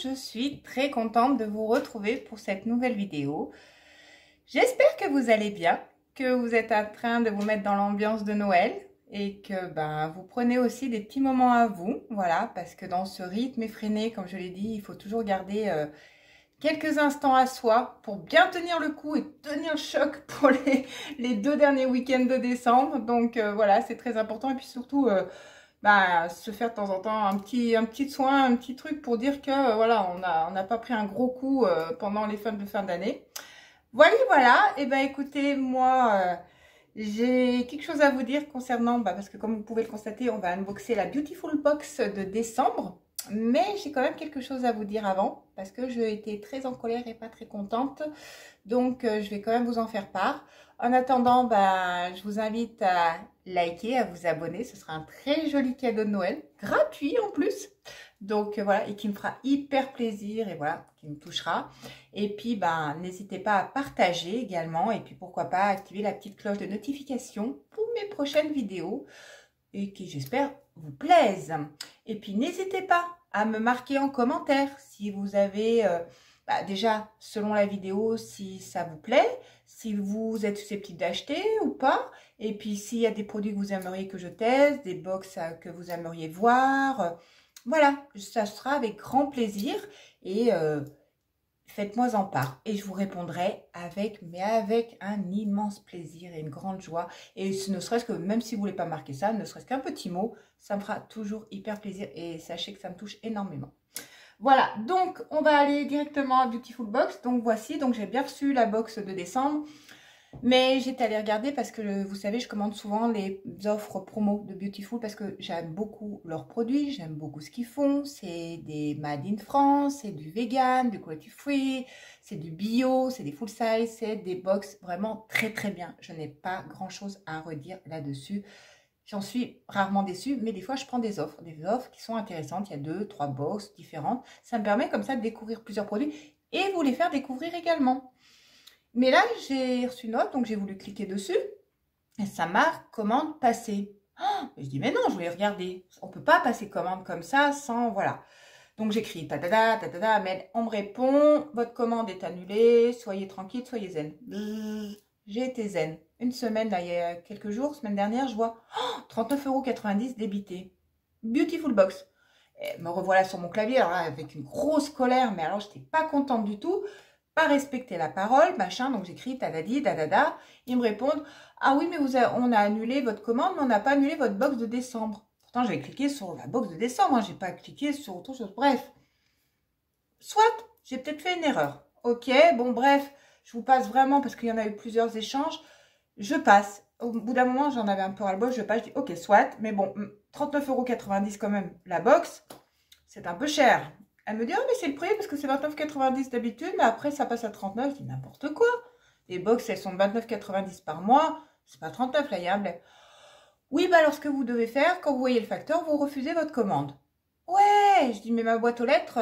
je suis très contente de vous retrouver pour cette nouvelle vidéo. J'espère que vous allez bien, que vous êtes en train de vous mettre dans l'ambiance de Noël et que vous prenez aussi des petits moments à vous, voilà, parce que dans ce rythme effréné, comme je l'ai dit, il faut toujours garder quelques instants à soi pour bien tenir le coup et tenir le choc pour les 2 derniers week-ends de décembre. Donc voilà, c'est très important et puis surtout se faire de temps en temps un petit soin, un petit truc pour dire que voilà, on n'a pas pris un gros coup pendant les fêtes de fin d'année. Voilà, et écoutez, moi j'ai quelque chose à vous dire concernant, parce que comme vous pouvez le constater, on va unboxer la Beautiful Box de décembre. Mais j'ai quand même quelque chose à vous dire avant, parce que j'ai été très en colère et pas très contente. Donc, je vais quand même vous en faire part. En attendant, je vous invite à liker, à vous abonner. Ce sera un très joli cadeau de Noël, gratuit en plus. Donc, voilà, et qui me fera hyper plaisir et voilà, qui me touchera. Et puis, n'hésitez pas à partager également. Et puis, pourquoi pas activer la petite cloche de notification pour mes prochaines vidéos et qui, j'espère, vous plaisent. Et puis, n'hésitez pas à me marquer en commentaire si vous avez, déjà, selon la vidéo, si ça vous plaît, si vous êtes susceptible d'acheter ou pas. Et puis, s'il y a des produits que vous aimeriez que je teste, des box que vous aimeriez voir. Voilà, ça sera avec grand plaisir. Et faites-moi en part et je vous répondrai avec un immense plaisir et une grande joie. Et ne serait-ce que, même si vous ne voulez pas marquer ça, ne serait-ce qu'un petit mot, ça me fera toujours hyper plaisir et sachez que ça me touche énormément. Voilà, donc on va aller directement à Beautiful Box. Donc voici, donc j'ai bien reçu la box de décembre. Mais j'étais allée regarder parce que, vous savez, je commande souvent les offres promo de Beautiful parce que j'aime beaucoup leurs produits, j'aime beaucoup ce qu'ils font. C'est des Made in France, c'est du vegan, du cruelty free, c'est du bio, c'est des full size, c'est des box vraiment très très bien. Je n'ai pas grand chose à redire là-dessus. J'en suis rarement déçue, mais des fois je prends des offres qui sont intéressantes. Il y a 2, 3 box différentes. Ça me permet comme ça de découvrir plusieurs produits et vous les faire découvrir également. Mais là, j'ai reçu une offre, donc j'ai voulu cliquer dessus. Et ça marque commande passée. Oh, je dis, mais non, je voulais regarder. On ne peut pas passer commande comme ça sans, voilà. Donc j'écris, mais on me répond, votre commande est annulée, soyez tranquille, soyez zen. J'ai été zen. Une semaine, là, il y a quelques jours, semaine dernière, je vois 39,90 € débité. Beautiful Box. Et me revoilà sur mon clavier, alors là, avec une grosse colère, mais alors, je n'étais pas contente du tout. Pas respecter la parole, machin, donc j'écris tadadi, dadada. Ils me répondent, ah oui, mais on a annulé votre commande, mais on n'a pas annulé votre box de décembre. Pourtant, j'avais cliqué sur la box de décembre, hein, j'ai pas cliqué sur autre chose. Bref, soit j'ai peut-être fait une erreur. Ok, bon, bref, je vous passe vraiment parce qu'il y en a eu plusieurs échanges. Je passe. Au bout d'un moment, j'en avais un peu ras-le-bol, je passe, je dis, ok, soit, mais bon, 39,90 € quand même, la box, c'est un peu cher. Elle me dit, oh, mais c'est le prix parce que c'est 29,90 € d'habitude, mais après ça passe à 39. Je dis, n'importe quoi. Les box, elles sont de 29,90 € par mois. C'est pas 39, là, il y a un blé. Oui, alors ce que vous devez faire, quand vous voyez le facteur, vous refusez votre commande. Ouais, je dis, mais ma boîte aux lettres,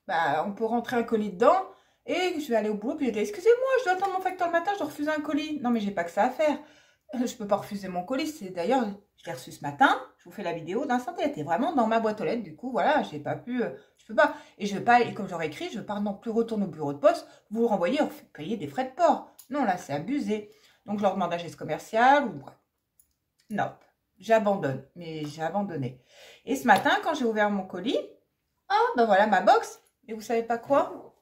on peut rentrer un colis dedans et je vais aller au boulot. Puis je dis, excusez-moi, je dois attendre mon facteur le matin, je dois refuser un colis. Non, mais j'ai pas que ça à faire. Je peux pas refuser mon colis. C'est d'ailleurs, je l'ai reçu ce matin. Je vous fais la vidéo d'instant. Elle était vraiment dans ma boîte aux lettres. Du coup, voilà, j'ai pas pu. Je peux pas. Et je veux pas. Et comme j'aurais écrit, je veux pas non plus retourner au bureau de poste. Vous renvoyez, payer des frais de port. Non, là, c'est abusé. Donc, je leur demande un geste commercial ou bref. Non, j'abandonne. Mais j'ai abandonné. Et ce matin, quand j'ai ouvert mon colis, voilà ma box. Et vous savez pas quoi?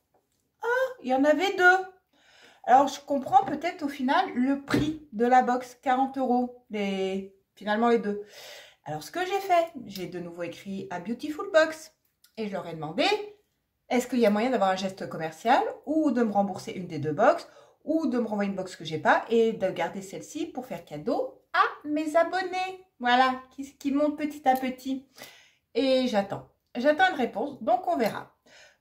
Il y en avait 2. Alors, je comprends peut-être au final le prix de la box, 40 €, finalement les 2. Alors, ce que j'ai fait, j'ai de nouveau écrit à Beautiful Box et je leur ai demandé, est-ce qu'il y a moyen d'avoir un geste commercial ou de me rembourser une des 2 box ou de me renvoyer une box que j'ai pas et de garder celle-ci pour faire cadeau à mes abonnés. Voilà, qui montent petit à petit. Et j'attends une réponse, donc on verra.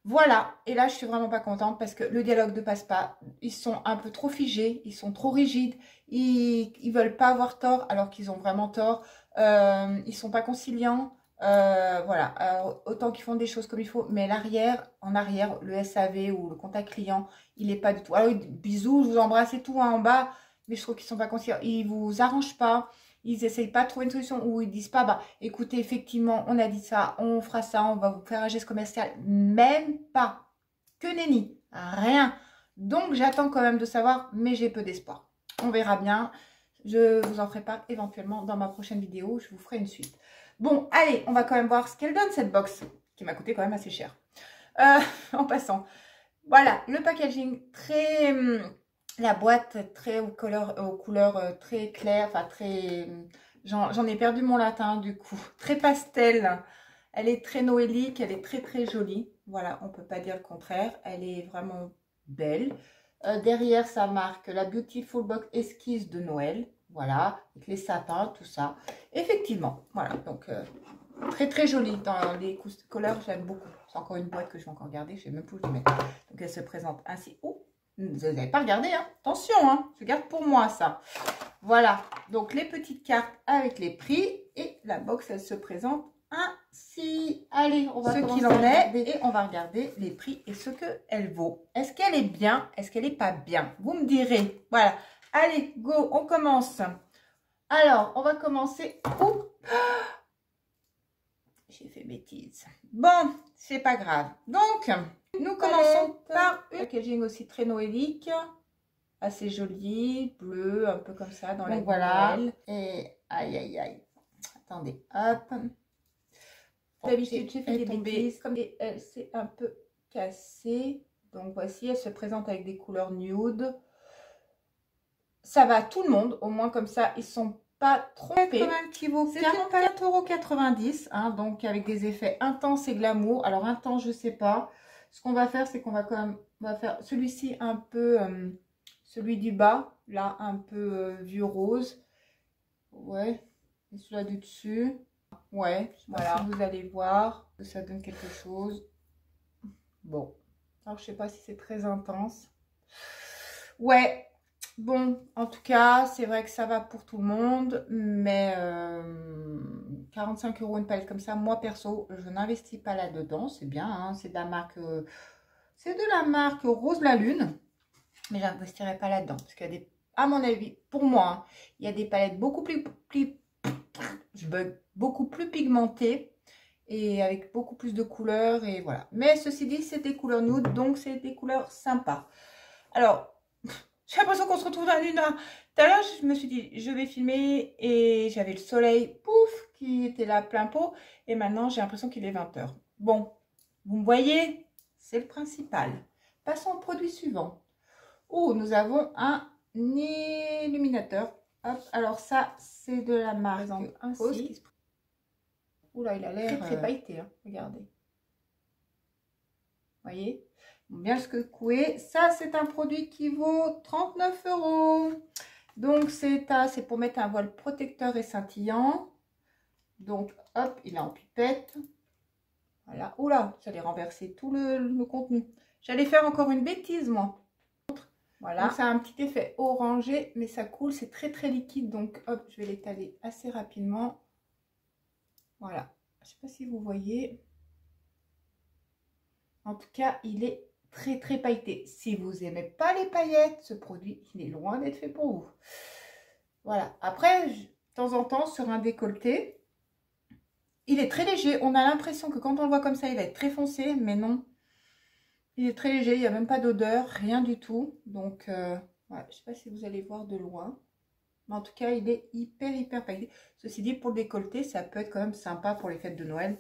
Voilà, et là je suis vraiment pas contente parce que le dialogue ne passe pas. Ils sont un peu trop figés, ils sont trop rigides, ils veulent pas avoir tort alors qu'ils ont vraiment tort. Ils sont pas conciliants, voilà. Alors, autant qu'ils font des choses comme il faut, mais en arrière, le SAV ou le contact client, il est pas du tout. Alors bisous, je vous embrasse et tout hein, en bas, mais je trouve qu'ils sont pas conciliants. Ils vous arrangent pas, ils essayent pas de trouver une solution, ou ils disent pas, bah écoutez, effectivement, on a dit ça, on fera ça, on va vous faire un geste commercial. Même pas. Que nenni. Rien. Donc, j'attends quand même de savoir, mais j'ai peu d'espoir. On verra bien. Je vous en ferai part éventuellement dans ma prochaine vidéo. Je vous ferai une suite. Bon, allez, on va quand même voir ce qu'elle donne, cette box, qui m'a coûté quand même assez cher. En passant. Voilà, le packaging très... la boîte très aux couleurs très claires, enfin très... J'en ai perdu mon latin du coup. Très pastel. Elle est très noélique, elle est très jolie. Voilà, on ne peut pas dire le contraire. Elle est vraiment belle. Derrière, ça marque la Beautiful Box Esquisse de Noël. Voilà, avec les sapins, tout ça. Effectivement, voilà, donc très jolie dans les couleurs, j'aime beaucoup. C'est encore une boîte que je vais encore garder, je ne sais même plus où je vais mettre. Donc elle se présente ainsi. Oh, vous n'avez pas regardé, hein? Attention, hein, je garde pour moi ça. Voilà, donc les petites cartes avec les prix et la box, elle se présente ainsi. Allez, on va ce qu'il en est et on va regarder les prix et ce qu'elle vaut. Est-ce qu'elle est bien? Est-ce qu'elle n'est pas bien? Vous me direz. Voilà. Allez, go, on commence. Alors, on va commencer. Oh, j'ai fait bêtise. Bon, c'est pas grave. Donc, nous commençons par une packaging aussi très noélique. Assez jolie, bleu, un peu comme ça dans la voilà. Et aïe. Attendez, hop. D'habitude, j'ai fait des bêtises. Comme elle s'est un peu cassée. Donc, voici, elle se présente avec des couleurs nude. Ça va à tout le monde. Au moins, comme ça, ils sont pas trompés. Quand même, qui vaut 44,90 €. Hein, donc, avec des effets intenses et glamour. Alors, intense, je sais pas. Ce qu'on va faire, c'est qu'on va quand même... On va faire celui-ci un peu... celui du bas, là, un peu vieux rose. Ouais. Et celui-là du dessus. Ouais, voilà. Si vous allez voir que ça donne quelque chose. Bon. Alors, je sais pas si c'est très intense. Ouais. Bon, en tout cas, c'est vrai que ça va pour tout le monde. Mais 45 € une palette comme ça, moi, perso, je n'investis pas là-dedans. C'est bien, hein, c'est de la marque... c'est de la marque Rose la Lune. Mais j'investirai pas là-dedans. Parce qu'il y a des... À mon avis, pour moi, hein, il y a des palettes beaucoup plus je bug, beaucoup plus pigmentées et avec beaucoup plus de couleurs et voilà. Mais ceci dit, c'est des couleurs nude, donc c'est des couleurs sympas. Alors, j'ai l'impression qu'on se retrouve dans une heure. Tout à l'heure, je me suis dit, je vais filmer et j'avais le soleil, pouf, qui était là plein pot. Et maintenant, j'ai l'impression qu'il est 20 h. Bon, vous me voyez, c'est le principal. Passons au produit suivant. Oh, nous avons un illuminateur. Hop, alors ça, c'est de la marque ainsi. Oula, il a l'air très pailleté, hein. Regardez. Vous voyez? Bien le secouer. Ça, c'est un produit qui vaut 39 €. Donc, c'est pour mettre un voile protecteur et scintillant. Donc, hop, il est en pipette. Voilà. Oula, j'allais renverser tout le contenu. J'allais faire encore une bêtise, moi. Voilà. Donc, ça a un petit effet orangé, mais ça coule. C'est très liquide. Donc, hop, je vais l'étaler assez rapidement. Voilà. Je ne sais pas si vous voyez. En tout cas, il est très pailleté. Si vous n'aimez pas les paillettes, ce produit, il est loin d'être fait pour vous. Voilà. Après, de temps en temps, sur un décolleté, il est très léger. On a l'impression que quand on le voit comme ça, il va être très foncé, mais non. Il est très léger, il n'y a même pas d'odeur, rien du tout. Donc, voilà. Je ne sais pas si vous allez voir de loin. Mais en tout cas, il est hyper pailleté. Ceci dit, pour le décolleté, ça peut être quand même sympa pour les fêtes de Noël.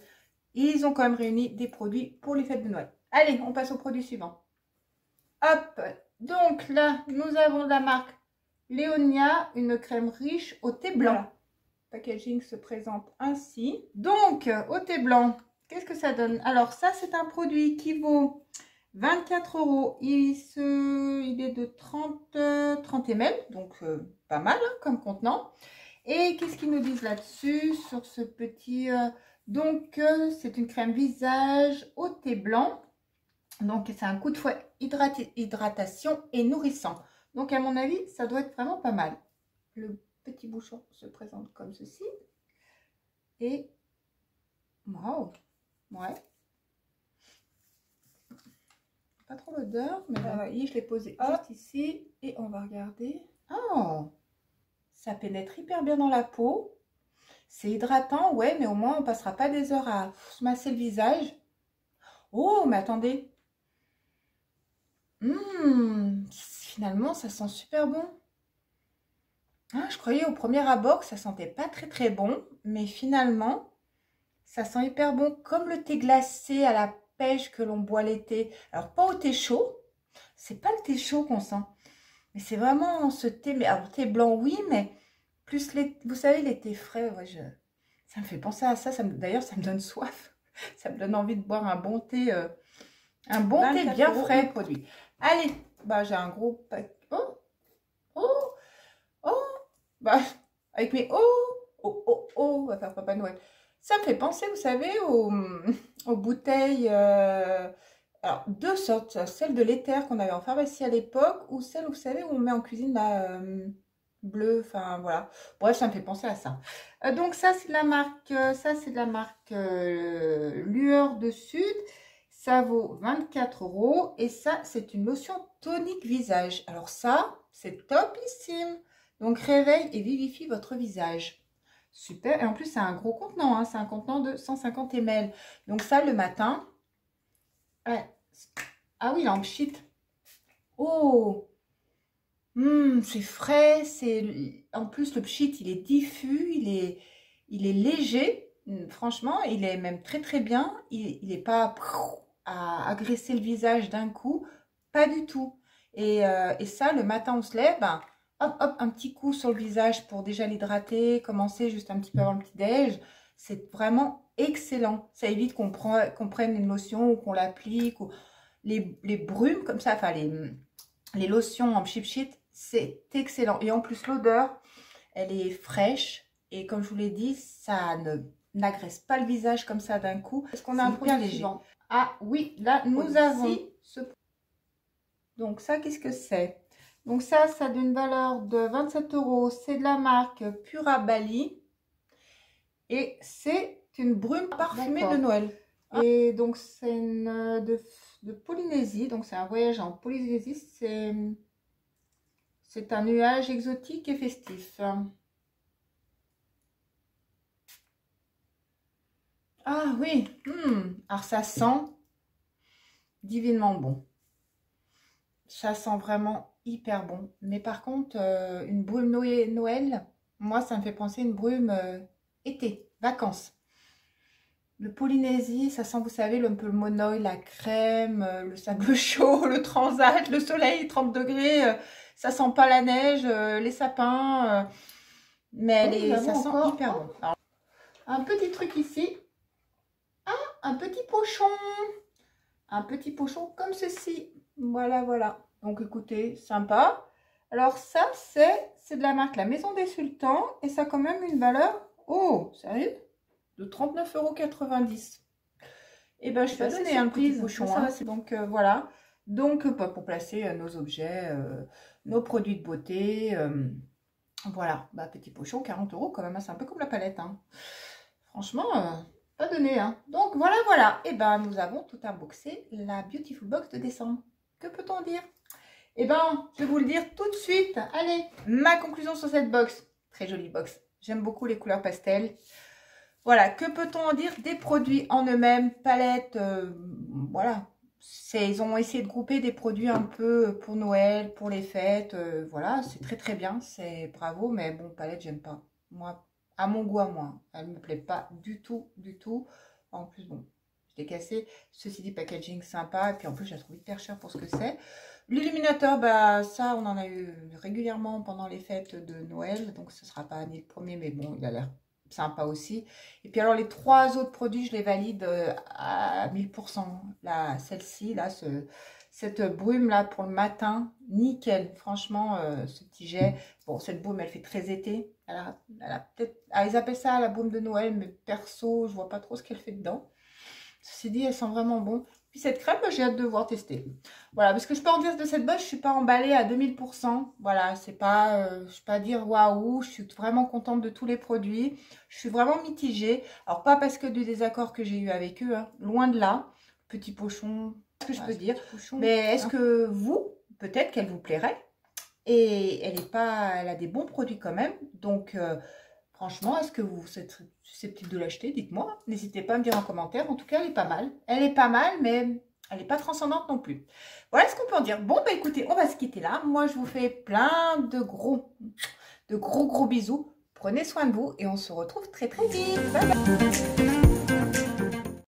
Ils ont quand même réuni des produits pour les fêtes de Noël. Allez, on passe au produit suivant. Hop, donc là, nous avons de la marque Léonia, une crème riche au thé blanc. Voilà. Le packaging se présente ainsi. Donc, au thé blanc, qu'est-ce que ça donne? Alors, ça, c'est un produit qui vaut 24 €. Il est de 30 ml, donc pas mal hein, comme contenant. Et qu'est-ce qu'ils nous disent là-dessus sur ce petit... donc, c'est une crème visage au thé blanc. Donc, c'est un coup de fouet hydratation et nourrissant. Donc, à mon avis, ça doit être vraiment pas mal. Le petit bouchon se présente comme ceci. Et, waouh, ouais. Pas trop l'odeur, mais vous voyez, je l'ai posé juste ici. Et on va regarder. Oh, Ça pénètre hyper bien dans la peau. C'est hydratant, ouais, mais au moins on passera pas des heures à se masser le visage. Oh, mais attendez. Finalement, ça sent super bon. Ah, je croyais au premier abord que ça sentait pas très bon, mais finalement, ça sent hyper bon, comme le thé glacé à la pêche que l'on boit l'été. Alors, pas au thé chaud, c'est pas le thé chaud qu'on sent, mais c'est vraiment ce thé, mais alors thé blanc, oui, mais plus les, vous savez, les thés frais, ouais, ça me fait penser à ça, d'ailleurs, ça me donne soif, ça me donne envie de boire un bon thé bien frais. Produit. Allez, bah j'ai un gros pack. Bah, avec mes on va faire Papa Noël. Ça me fait penser, vous savez, aux bouteilles. Alors, deux sortes. Celle de l'éther qu'on avait en pharmacie à l'époque, ou celle, vous savez, où on met en cuisine la bleue. Enfin, voilà. Bref, ça me fait penser à ça. Donc, ça, c'est de la marque, Lueur de Sud. Ça vaut 24 € et ça, c'est une lotion tonique visage. Alors ça, c'est topissime. Donc, réveille et vivifie votre visage. Super. Et en plus, c'est un gros contenant. Hein. C'est un contenant de 150 ml. Donc ça, le matin. Ouais. Ah oui, il est en pchit. Oh, c'est frais. En plus, le pchit, il est diffus. Il est léger. Franchement, il est même très bien. Il n'est pas à agresser le visage d'un coup, pas du tout. Et ça, le matin, on se lève, ben, hop, un petit coup sur le visage pour déjà l'hydrater, commencer juste un petit peu avant le petit-déj. C'est vraiment excellent. Ça évite qu'on prenne une lotion ou qu'on l'applique. Ou les brumes comme ça, enfin les lotions en pchit, c'est excellent. Et en plus, l'odeur, elle est fraîche. Et comme je vous l'ai dit, ça n'agresse pas le visage comme ça d'un coup. Est-ce qu'on a un produit léger? Ah oui, là, nous avons ce... Donc ça, qu'est-ce que c'est? Donc ça a d'une valeur de 27 €. C'est de la marque Pura Bali. Et c'est une brume parfumée de Noël. Et donc c'est de Polynésie. Donc c'est un voyage en Polynésie. C'est un nuage exotique et festif. Ah oui, alors ça sent divinement bon. Ça sent vraiment hyper bon. Mais par contre, une brume Noël, moi, ça me fait penser à une brume été, vacances. Le Polynésie, ça sent, vous savez, un peu le monoï, la crème, le sable chaud, le transat, le soleil, 30 degrés. Ça sent pas la neige, les sapins. Mais ça sent hyper bon. Alors, un petit truc ici. Un petit pochon. Un petit pochon comme ceci. Voilà. Donc, écoutez, sympa. Alors, ça, c'est de la marque La Maison des Sultans. Et ça a quand même une valeur, oh, sérieux, de 39,90 €. Et ben, je vais donner un petit pochon. Hein. Donc, voilà. Donc, pour placer nos objets, nos produits de beauté. Voilà. Bah, petit pochon, 40 € quand même. C'est un peu comme la palette. Hein. Franchement... pas donné, hein. Donc, voilà. Et ben, nous avons tout unboxé la Beautiful Box de décembre. Que peut-on dire? Et ben, je vais vous le dire tout de suite. Allez, ma conclusion sur cette box. Très jolie box. J'aime beaucoup les couleurs pastel. Voilà, que peut-on en dire des produits en eux-mêmes? Palette, voilà. Ils ont essayé de grouper des produits un peu pour Noël, pour les fêtes. Voilà, c'est très bien. C'est bravo, mais bon, palette, j'aime pas. Moi, à mon goût à moi, elle me plaît pas du tout. En plus, bon, je l'ai cassé. Ceci dit, packaging sympa. Et puis en plus, je la trouve hyper chère pour ce que c'est. L'illuminateur, bah ça, on en a eu régulièrement pendant les fêtes de Noël. Donc, ce sera pas ni le premier, mais bon, il a l'air sympa aussi. Et puis alors, les trois autres produits, je les valide à 1000%. Là, celle-ci, là, cette brume là pour le matin, nickel. Franchement, ce petit jet. Bon, cette brume, elle fait très été. Elle a peut-être, ils appellent ça la brume de Noël, mais perso, je vois pas trop ce qu'elle fait dedans. Ceci dit, elle sent vraiment bon. Puis cette crème, j'ai hâte de voir tester. Voilà, parce que je peux en dire de cette bosse, je suis pas emballée à 2000%. Voilà, c'est pas, je suis pas dire waouh, je suis vraiment contente de tous les produits. Je suis vraiment mitigée. Alors pas parce que du désaccord que j'ai eu avec eux, hein, loin de là. Petit pochon, ce que je peux dire. Mais est-ce que vous, peut-être qu'elle vous plairait? et elle a des bons produits quand même. Donc, franchement, est-ce que vous êtes susceptible de l'acheter? Dites-moi. N'hésitez pas à me dire en commentaire. En tout cas, elle est pas mal. Elle est pas mal, mais elle n'est pas transcendante non plus. Voilà ce qu'on peut en dire. Bon, bah écoutez, on va se quitter là. Moi, je vous fais plein de gros bisous. Prenez soin de vous et on se retrouve très vite. Bye bye.